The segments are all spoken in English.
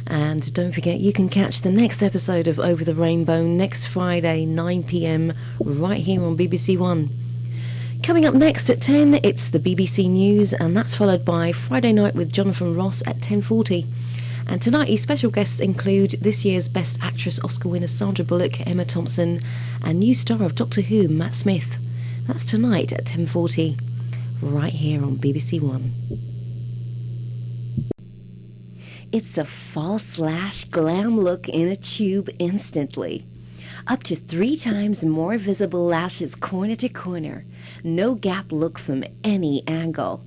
And don't forget, you can catch the next episode of Over the Rainbow next Friday, 9 p.m, right here on BBC One. Coming up next at 10, it's the BBC News, and that's followed by Friday Night with Jonathan Ross at 10:40. And tonight, his special guests include this year's Best Actress Oscar winner Sandra Bullock, Emma Thompson, and new star of Doctor Who, Matt Smith. That's tonight at 10:40, right here on BBC One. It's a false lash glam look in a tube instantly. Up to 3 times more visible lashes corner to corner. No gap look from any angle.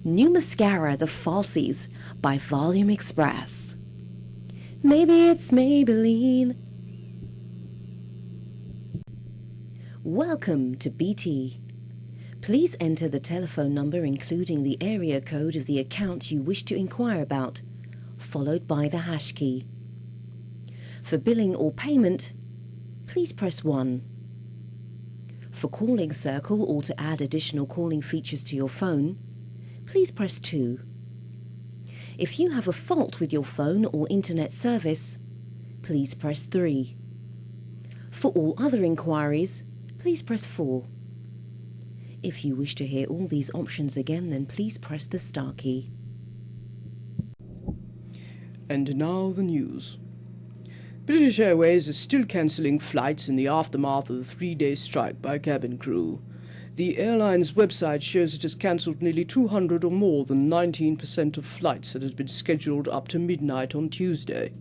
New mascara, the Falsies, by Volume Express. Maybe it's Maybelline. Welcome to BT. Please enter the telephone number including the area code of the account you wish to inquire about, followed by the hash key. For billing or payment, please press 1. For calling circle or to add additional calling features to your phone, please press 2. If you have a fault with your phone or internet service, please press 3. For all other inquiries, please press 4. If you wish to hear all these options again, then please press the star key. And now the news. British Airways is still cancelling flights in the aftermath of the 3-day strike by cabin crew. The airline's website shows it has cancelled nearly 200 or more than 19% of flights that had been scheduled up to midnight on Tuesday.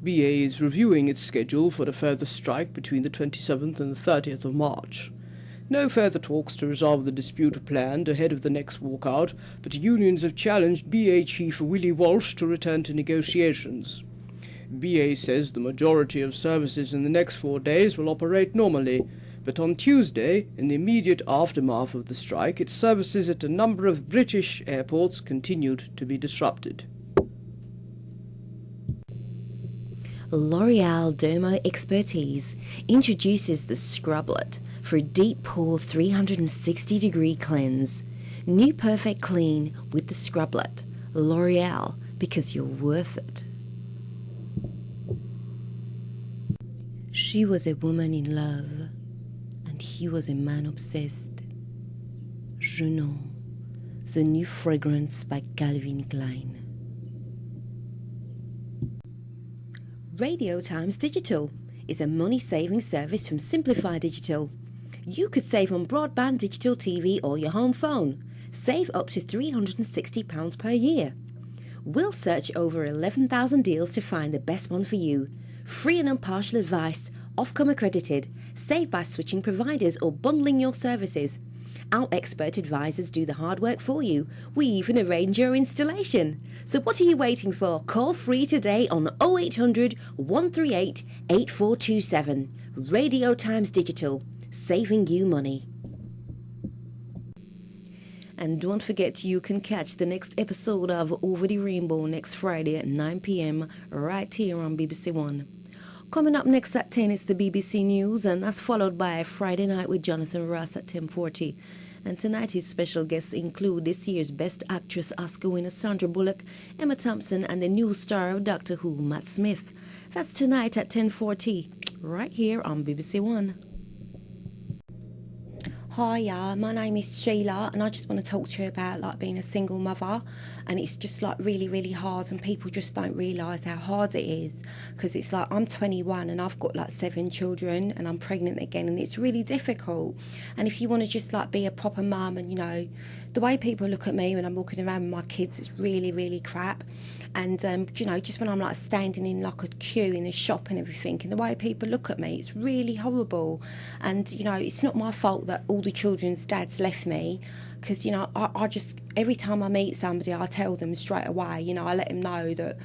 BA is reviewing its schedule for a further strike between the 27th and the 30th of March. No further talks to resolve the dispute are planned ahead of the next walkout, but unions have challenged BA chief Willie Walsh to return to negotiations. BA says the majority of services in the next 4 days will operate normally, but on Tuesday, in the immediate aftermath of the strike, its services at a number of British airports continued to be disrupted. L'Oreal Dermo Expertise introduces the Scrublet for a deep pore 360-degree cleanse. New Perfect Clean with the Scrublet. L'Oreal, because you're worth it. She was a woman in love, and he was a man obsessed. Je know, the new fragrance by Calvin Klein. Radio Times Digital is a money-saving service from Simplify Digital. You could save on broadband digital TV or your home phone. Save up to £360 per year. We'll search over 11,000 deals to find the best one for you. Free and impartial advice, Ofcom accredited. Save by switching providers or bundling your services. Our expert advisors do the hard work for you. We even arrange your installation. So what are you waiting for? Call free today on 0800 138 8427. Radio Times Digital, saving you money. And don't forget, you can catch the next episode of Over the Rainbow next Friday at 9 p.m. right here on BBC One. Coming up next at 10 is the BBC News, and that's followed by Friday Night with Jonathan Ross at 10:40. And tonight his special guests include this year's Best Actress Oscar winner Sandra Bullock, Emma Thompson, and the new star of Doctor Who, Matt Smith. That's tonight at 10:40, right here on BBC One. Hi, my name is Sheila, and I just want to talk to you about being a single mother. And it's just really, really hard, and people just don't realise how hard it is, because it's I'm 21 and I've got 7 children, and I'm pregnant again, and it's really difficult. And if you want to just be a proper mum, and the way people look at me when I'm walking around with my kids, it's really, really crap. And just when I'm standing in a queue in a shop and everything, and the way people look at me, it's really horrible. And it's not my fault that all the children's dads left me, because I just, every time I meet somebody, I tell them straight away, I let them know that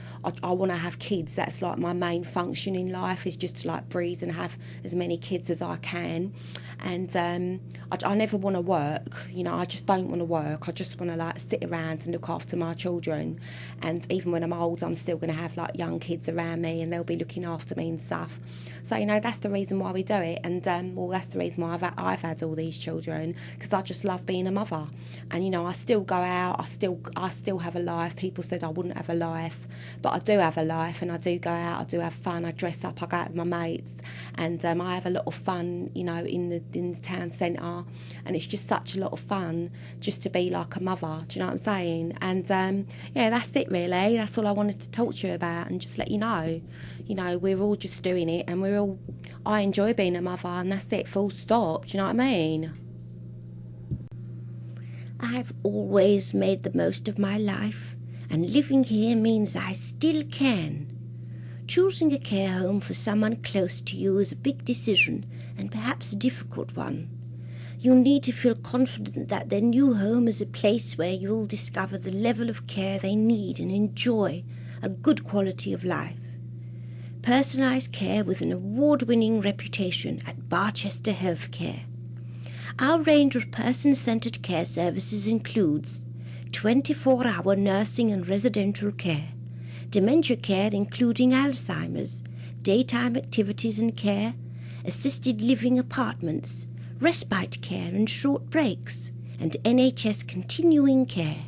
I want to have kids. That's my main function in life, is just to breathe and have as many kids as I can. And I never want to work, I just don't want to work. I just want to sit around and look after my children. And even when I'm old, I'm still going to have young kids around me, and they'll be looking after me and stuff. So that's the reason why we do it. And that's the reason why I've had all these children, because I just love being a mother. And I still go out. I still have a life. People said I wouldn't have a life, but I do have a life, and I do go out. I do have fun. I dress up. I go out with my mates, and I have a lot of fun, you know, in the town centre, and it's just such a lot of fun just to be like a mother. Do you know what I'm saying? And yeah, that's it really. That's all I wanted to talk to you about, and just let you know, we're all just doing it, and I enjoy being a mother, and that's it. Full stop. Do you know what I mean? I've always made the most of my life, and living here means I still can. Choosing a care home for someone close to you is a big decision, and perhaps a difficult one. You'll need to feel confident that their new home is a place where you'll discover the level of care they need and enjoy a good quality of life. Personalised care with an award-winning reputation at Barchester Healthcare. Our range of person-centred care services includes 24-hour nursing and residential care, dementia care including Alzheimer's, daytime activities and care, assisted living apartments, respite care and short breaks, and NHS continuing care.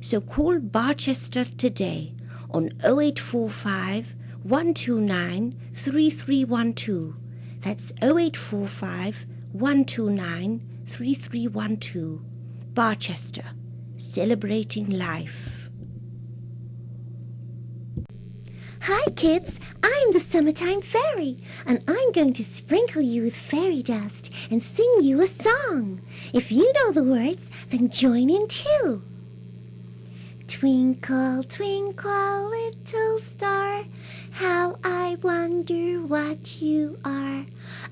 So call Barchester today on 0845 129 3312. That's 0845 129 3312. Barchester, celebrating life. Hi kids, I'm the Summertime Fairy, and I'm going to sprinkle you with fairy dust and sing you a song. If you know the words, then join in too. Twinkle, twinkle, little star, how I wonder what you are.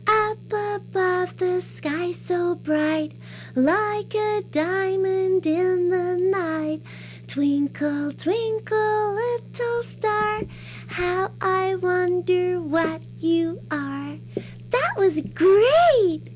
Up above the sky so bright, like a diamond in the night. Twinkle, twinkle, little star, how I wonder what you are. That was great!